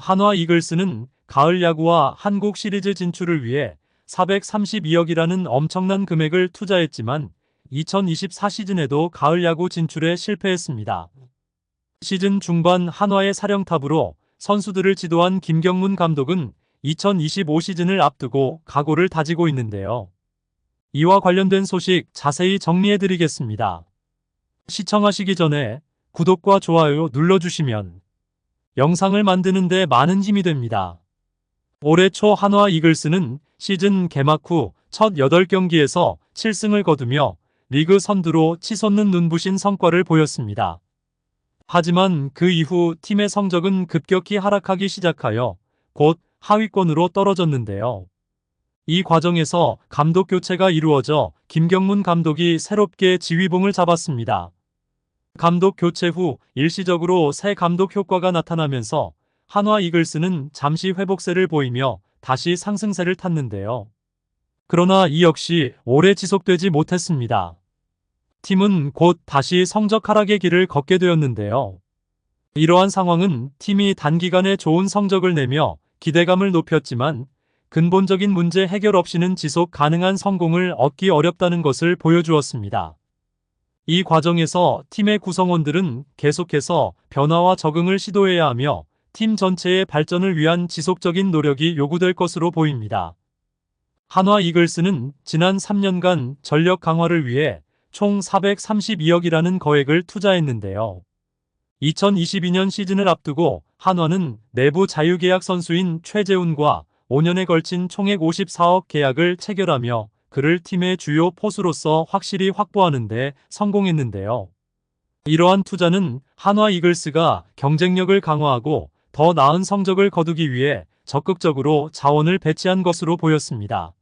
한화 이글스는 가을 야구와 한국 시리즈 진출을 위해 432억이라는 엄청난 금액을 투자했지만 2024 시즌에도 가을 야구 진출에 실패했습니다. 시즌 중반 한화의 사령탑으로 선수들을 지도한 김경문 감독은 2025 시즌을 앞두고 각오를 다지고 있는데요. 이와 관련된 소식 자세히 정리해드리겠습니다. 시청하시기 전에 구독과 좋아요 눌러주시면 영상을 만드는 데 많은 힘이 됩니다. 올해 초 한화 이글스는 시즌 개막 후 첫 8경기에서 7승을 거두며 리그 선두로 치솟는 눈부신 성과를 보였습니다. 하지만 그 이후 팀의 성적은 급격히 하락하기 시작하여 곧 하위권으로 떨어졌는데요. 이 과정에서 감독 교체가 이루어져 김경문 감독이 새롭게 지휘봉을 잡았습니다. 감독 교체 후 일시적으로 새 감독 효과가 나타나면서 한화 이글스는 잠시 회복세를 보이며 다시 상승세를 탔는데요. 그러나 이 역시 오래 지속되지 못했습니다. 팀은 곧 다시 성적 하락의 길을 걷게 되었는데요. 이러한 상황은 팀이 단기간에 좋은 성적을 내며 기대감을 높였지만 근본적인 문제 해결 없이는 지속 가능한 성공을 얻기 어렵다는 것을 보여주었습니다. 이 과정에서 팀의 구성원들은 계속해서 변화와 적응을 시도해야 하며 팀 전체의 발전을 위한 지속적인 노력이 요구될 것으로 보입니다. 한화 이글스는 지난 3년간 전력 강화를 위해 총 432억이라는 거액을 투자했는데요. 2022년 시즌을 앞두고 한화는 내부 자유계약 선수인 최재훈과 5년에 걸친 총액 54억 계약을 체결하며 그를 팀의 주요 포수로서 확실히 확보하는 데 성공했는데요. 이러한 투자는 한화 이글스가 경쟁력을 강화하고 더 나은 성적을 거두기 위해 적극적으로 자원을 배치한 것으로 보였습니다.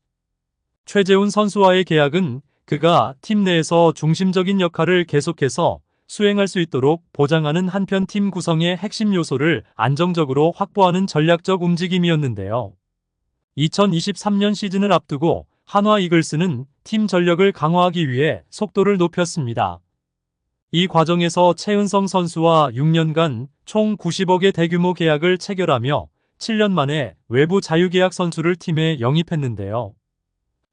최재훈 선수와의 계약은 그가 팀 내에서 중심적인 역할을 계속해서 수행할 수 있도록 보장하는 한편 팀 구성의 핵심 요소를 안정적으로 확보하는 전략적 움직임이었는데요. 2023년 시즌을 앞두고 한화 이글스는 팀 전력을 강화하기 위해 속도를 높였습니다. 이 과정에서 최은성 선수와 6년간 총 90억의 대규모 계약을 체결하며 7년 만에 외부 자유계약 선수를 팀에 영입했는데요.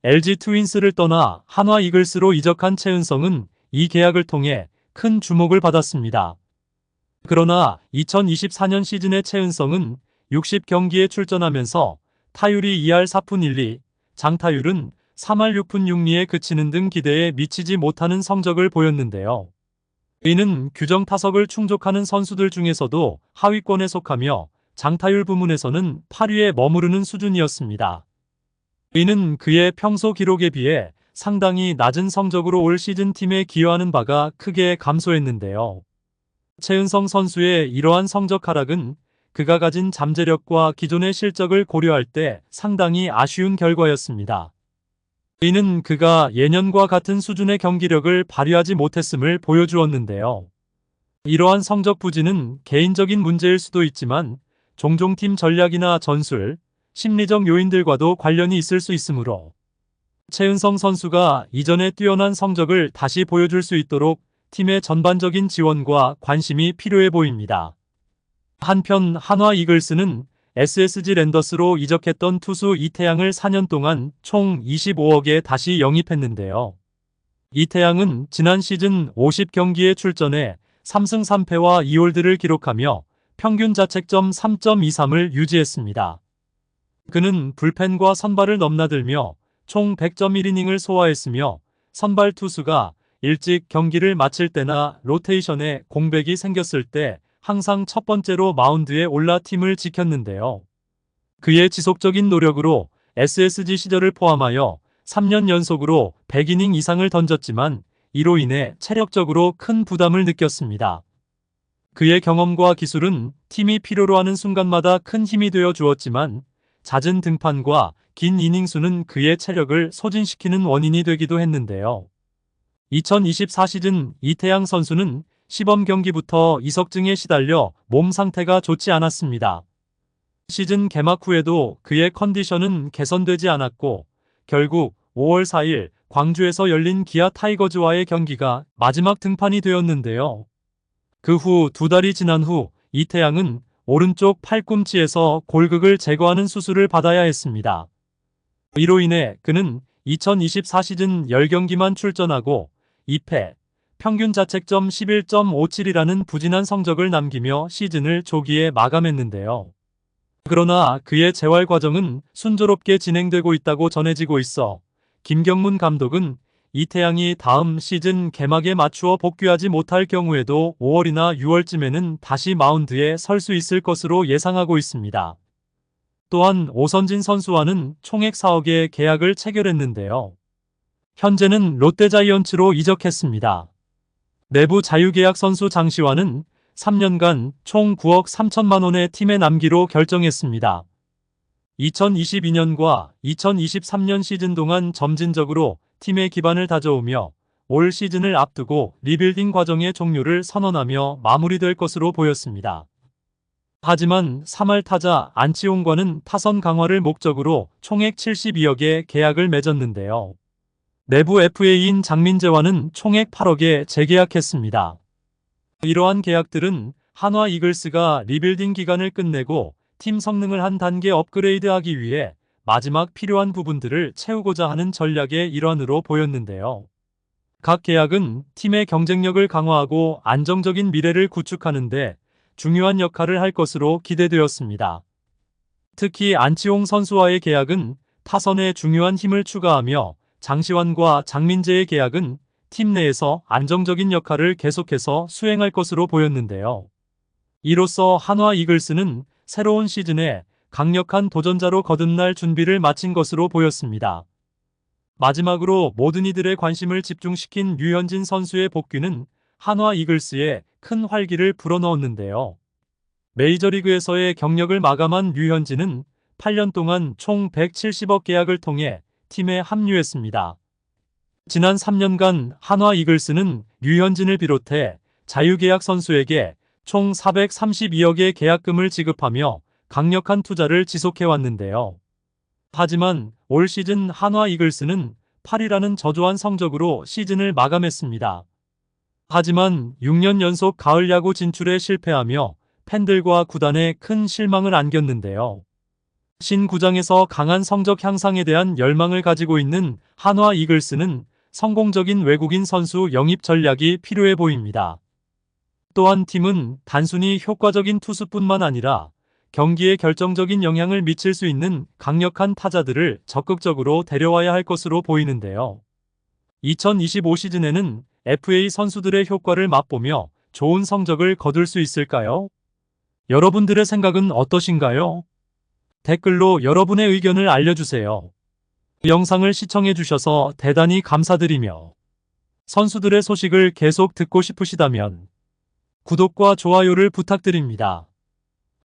LG 트윈스를 떠나 한화 이글스로 이적한 최은성은 이 계약을 통해 큰 주목을 받았습니다. 그러나 2024년 시즌의 최은성은 60경기에 출전하면서 타율이 2할 4푼 1리, 장타율은 3할 6푼 6리에 그치는 등 기대에 미치지 못하는 성적을 보였는데요. 이는 규정 타석을 충족하는 선수들 중에서도 하위권에 속하며 장타율 부문에서는 8위에 머무르는 수준이었습니다. 이는 그의 평소 기록에 비해 상당히 낮은 성적으로 올 시즌 팀에 기여하는 바가 크게 감소했는데요. 최은성 선수의 이러한 성적 하락은 그가 가진 잠재력과 기존의 실적을 고려할 때 상당히 아쉬운 결과였습니다. 이는 그가 예년과 같은 수준의 경기력을 발휘하지 못했음을 보여주었는데요. 이러한 성적 부진은 개인적인 문제일 수도 있지만 종종 팀 전략이나 전술, 심리적 요인들과도 관련이 있을 수 있으므로 최은성 선수가 이전에 뛰어난 성적을 다시 보여줄 수 있도록 팀의 전반적인 지원과 관심이 필요해 보입니다. 한편 한화 이글스는 SSG 랜더스로 이적했던 투수 이태양을 4년 동안 총 25억에 다시 영입했는데요. 이태양은 지난 시즌 50경기에 출전해 3승 3패와 2홀드를 기록하며 평균 자책점 3.23을 유지했습니다. 그는 불펜과 선발을 넘나들며 총 100.1이닝을 소화했으며 선발 투수가 일찍 경기를 마칠 때나 로테이션에 공백이 생겼을 때 항상 첫 번째로 마운드에 올라 팀을 지켰는데요. 그의 지속적인 노력으로 SSG 시절을 포함하여 3년 연속으로 100이닝 이상을 던졌지만 이로 인해 체력적으로 큰 부담을 느꼈습니다. 그의 경험과 기술은 팀이 필요로 하는 순간마다 큰 힘이 되어 주었지만 잦은 등판과 긴 이닝 수는 그의 체력을 소진시키는 원인이 되기도 했는데요. 2024 시즌 이태양 선수는 시범 경기부터 이석증에 시달려 몸 상태가 좋지 않았습니다. 시즌 개막 후에도 그의 컨디션은 개선되지 않았고 결국 5월 4일 광주에서 열린 기아 타이거즈와의 경기가 마지막 등판이 되었는데요. 그 후 2달이 지난 후 이태양은 오른쪽 팔꿈치에서 골극을 제거하는 수술을 받아야 했습니다. 이로 인해 그는 2024 시즌 10경기만 출전하고 2패, 평균 자책점 11.57이라는 부진한 성적을 남기며 시즌을 조기에 마감했는데요. 그러나 그의 재활 과정은 순조롭게 진행되고 있다고 전해지고 있어 김경문 감독은 이태양이 다음 시즌 개막에 맞추어 복귀하지 못할 경우에도 5월이나 6월쯤에는 다시 마운드에 설 수 있을 것으로 예상하고 있습니다. 또한 오선진 선수와는 총액 4억의 계약을 체결했는데요. 현재는 롯데자이언츠로 이적했습니다. 내부 자유계약 선수 장시환은 3년간 총 9억 3천만 원의 팀에 남기로 결정했습니다. 2022년과 2023년 시즌 동안 점진적으로 팀의 기반을 다져오며 올 시즌을 앞두고 리빌딩 과정의 종료를 선언하며 마무리될 것으로 보였습니다. 하지만 3할 타자 안치홍과는 타선 강화를 목적으로 총액 72억의 계약을 맺었는데요. 내부 FA인 장민재와는 총액 8억에 재계약했습니다. 이러한 계약들은 한화 이글스가 리빌딩 기간을 끝내고 팀 성능을 한 단계 업그레이드하기 위해 마지막 필요한 부분들을 채우고자 하는 전략의 일환으로 보였는데요. 각 계약은 팀의 경쟁력을 강화하고 안정적인 미래를 구축하는 데 중요한 역할을 할 것으로 기대되었습니다. 특히 안치홍 선수와의 계약은 타선에 중요한 힘을 추가하며 장시환과 장민재의 계약은 팀 내에서 안정적인 역할을 계속해서 수행할 것으로 보였는데요. 이로써 한화 이글스는 새로운 시즌에 강력한 도전자로 거듭날 준비를 마친 것으로 보였습니다. 마지막으로 모든 이들의 관심을 집중시킨 류현진 선수의 복귀는 한화 이글스에 큰 활기를 불어넣었는데요. 메이저리그에서의 경력을 마감한 류현진은 8년 동안 총 170억 계약을 통해 팀에 합류했습니다. 지난 3년간 한화 이글스는 류현진을 비롯해 자유계약 선수에게 총 432억의 계약금을 지급하며 강력한 투자를 지속해왔는데요. 하지만 올 시즌 한화 이글스는 8위라는 저조한 성적으로 시즌을 마감했습니다. 하지만 6년 연속 가을 야구 진출에 실패하며 팬들과 구단에 큰 실망을 안겼는데요. 신구장에서 강한 성적 향상에 대한 열망을 가지고 있는 한화 이글스는 성공적인 외국인 선수 영입 전략이 필요해 보입니다. 또한 팀은 단순히 효과적인 투수뿐만 아니라 경기에 결정적인 영향을 미칠 수 있는 강력한 타자들을 적극적으로 데려와야 할 것으로 보이는데요. 2025 시즌에는 FA 선수들의 효과를 맛보며 좋은 성적을 거둘 수 있을까요? 여러분들의 생각은 어떠신가요? 댓글로 여러분의 의견을 알려주세요. 영상을 시청해주셔서 대단히 감사드리며 선수들의 소식을 계속 듣고 싶으시다면 구독과 좋아요를 부탁드립니다.